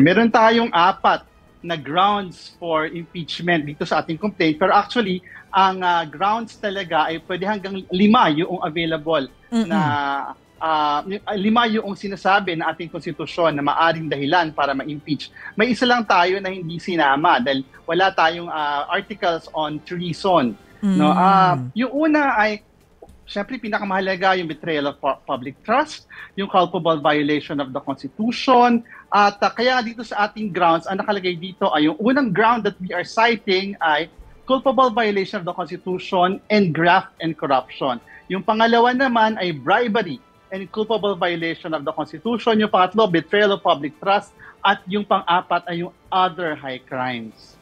Meron tayong 4 na grounds for impeachment dito sa ating complaint. Pero actually, ang grounds talaga ay pwede hanggang 5 yung available na 5 yung sinasabi ng ating konstitusyon na maaring dahilan para ma-impeach. May isa lang tayo na hindi sinama dahil wala tayong articles on treason. No? Yung una ay siyempre, pinakamahalaga yung betrayal of public trust, yung culpable violation of the Constitution. At kaya dito sa ating grounds, ang nakalagay dito ay yung unang ground that we are citing ay culpable violation of the Constitution and graft and corruption. Yung pangalawa naman ay bribery and culpable violation of the Constitution. Yung pangatlo, betrayal of public trust. At yung pang-apat ay yung other high crimes.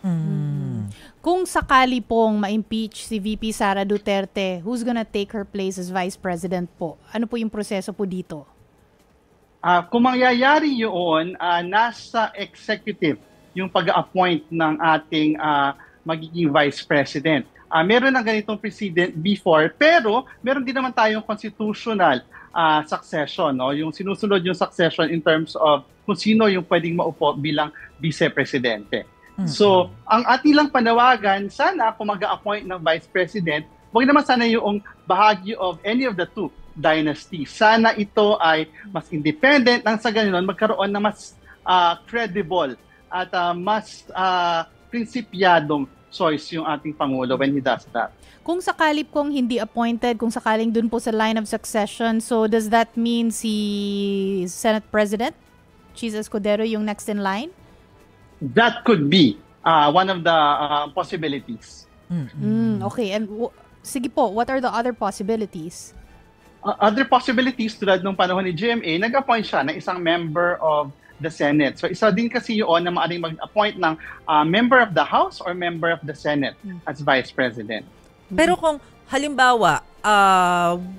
Kung sakali pong ma-impeach si VP Sara Duterte, who's gonna take her place as Vice President po? Ano po yung proseso po dito? Kung mangyayari yun, nasa executive yung pag-appoint ng ating magiging Vice President. Meron ng ganitong precedent before, pero meron din naman tayong constitutional succession. No? Yung sinusunod yung succession in terms of kung sino yung pwedeng maupo bilang Vice-Presidente. So, ang ating lang panawagan, sana kung mag-a-appoint ng Vice President, huwag naman sana yung bahagi of any of the 2 dynasties. Sana ito ay mas independent, nang sa ganoon magkaroon ng mas credible at mas prinsipyadong choice yung ating Pangulo when he does that. Kung sakali pong hindi appointed, kung sakaling dun po sa line of succession, so does that mean si Senate President Cheese Escudero yung next in line? That could be one of the possibilities. Okay, and sige po, what are the other possibilities? Other possibilities, tulad nung panahon ni GMA, nag-appoint siya ng isang member of the Senate. So isa din kasi yun na maaaring mag-appoint ng member of the House or member of the Senate as Vice President. Pero kung halimbawa,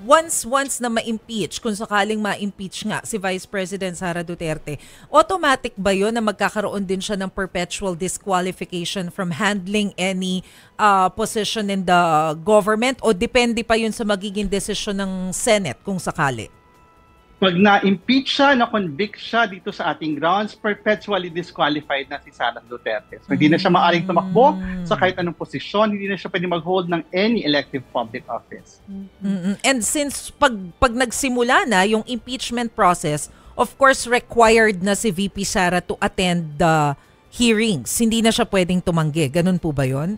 once na ma-impeach, kung sakaling ma-impeach nga si Vice President Sara Duterte, automatic ba yun na magkakaroon din siya ng perpetual disqualification from handling any position in the government, o depende pa yun sa magiging desisyon ng Senate kung sakali? Pag na-impeach siya, na-convict siya dito sa ating grounds, perpetually disqualified na si Sara Duterte. So hindi na siya maaaring tumakbo sa kahit anong posisyon, hindi na siya pwede mag-hold ng any elective public office. And since pag nagsimula na yung impeachment process, of course required na si VP Sara to attend the hearings. Hindi na siya pwedeng tumanggi. Ganun po ba yun?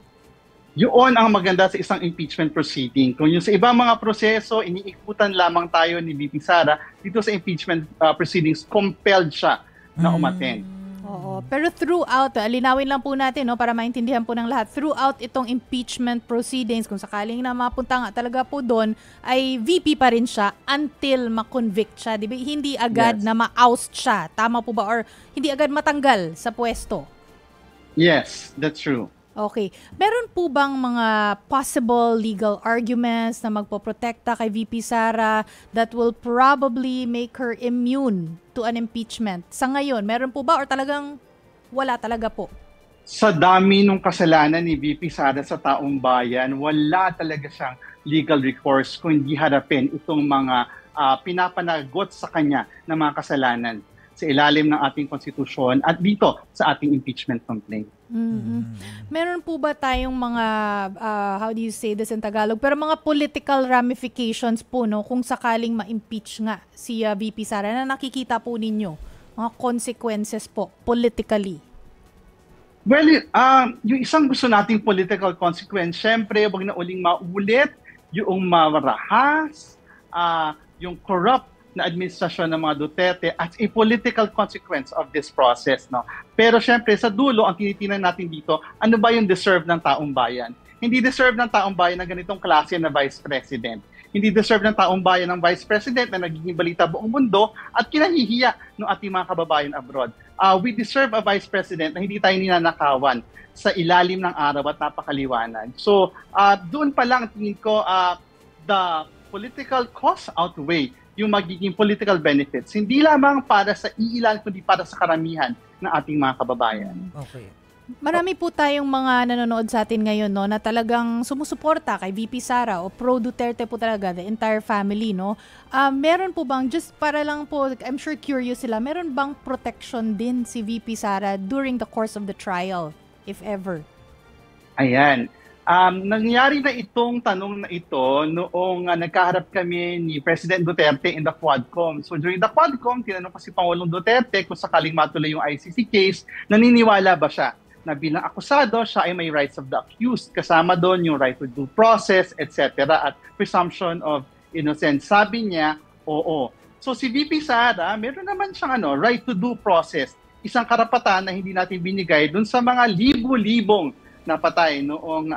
Yun ang maganda sa isang impeachment proceeding. Kung yung sa ibang mga proseso, iniikutan lamang tayo ni VP Sara, dito sa impeachment proceedings, compelled siya na umattend. Oo. Pero throughout, linawin lang po natin no, para maintindihan po ng lahat, throughout itong impeachment proceedings, kung sakaling na mapunta nga talaga po doon, ay VP pa rin siya until ma-convict siya. Di ba? Hindi agad na ma-oust siya. Tama po ba? Or hindi agad matanggal sa pwesto? Yes, that's true. Okay. Meron po bang mga possible legal arguments na magpoprotekta kay VP Sara that will probably make her immune to an impeachment? Sa ngayon, meron po ba or talagang wala talaga po? Sa dami ng kasalanan ni VP Sara sa taong bayan, wala talaga siyang legal recourse kung hindi harapin itong mga pinapanagot sa kanya na mga kasalanan sa ilalim ng ating konstitusyon at dito sa ating impeachment complaint. Meron po ba tayong mga, how do you say this in Tagalog, pero mga political ramifications po no, kung sakaling ma-impeach nga si VP Sara na nakikita po ninyo? Mga consequences po, politically? Well, yung isang gusto nating political consequence, syempre, wag na uling maulit yung marahas, yung corrupt na administrasyon ng mga Duterte as a political consequence of this process. No? Pero syempre, sa dulo, ang tinitingnan natin dito, ano ba yung deserve ng taong bayan? Hindi deserve ng taong bayan ng ganitong klase na Vice President. Hindi deserve ng taong bayan ng Vice President na nagiging balita buong mundo at kinahihiya ng ating mga kababayan abroad. We deserve a Vice President na hindi tayo ninanakawan sa ilalim ng araw at napakaliwanag. So, doon pa lang tingin ko, the political cost outweigh yung magiging political benefits, hindi lamang para sa iilan, kundi para sa karamihan ng ating mga kababayan. Okay. Marami po tayong mga nanonood sa atin ngayon, no, na talagang sumusuporta kay VP Sara o pro Duterte po talaga, the entire family, no. Meron po bang, just para lang po, I'm sure curious sila, meron bang protection din si VP Sara during the course of the trial, if ever? Ayan. Nangyari na itong tanong na ito noong nagkaharap kami ni President Duterte in the Quadcom. So during the Quadcom, tinanong ko si Pangulong Duterte kung sakaling matuloy yung ICC case, naniniwala ba siya na bilang akusado, siya ay may rights of the accused. Kasama doon yung right to due process, etc. at presumption of innocence. Sabi niya, oo. So si VP Sara, meron naman siyang right to due process. Isang karapatan na hindi natin binigay dun sa mga libu-libong napatay noong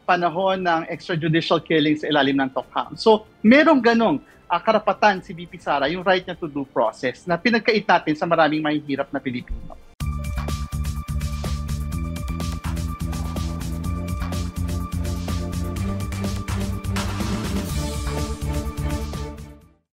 panahon ng extrajudicial killing sa ilalim ng Tokham. So, merong ganong karapatan si VP Sara, yung right niya to due process, na pinagkait natin sa maraming mahihirap na Pilipino.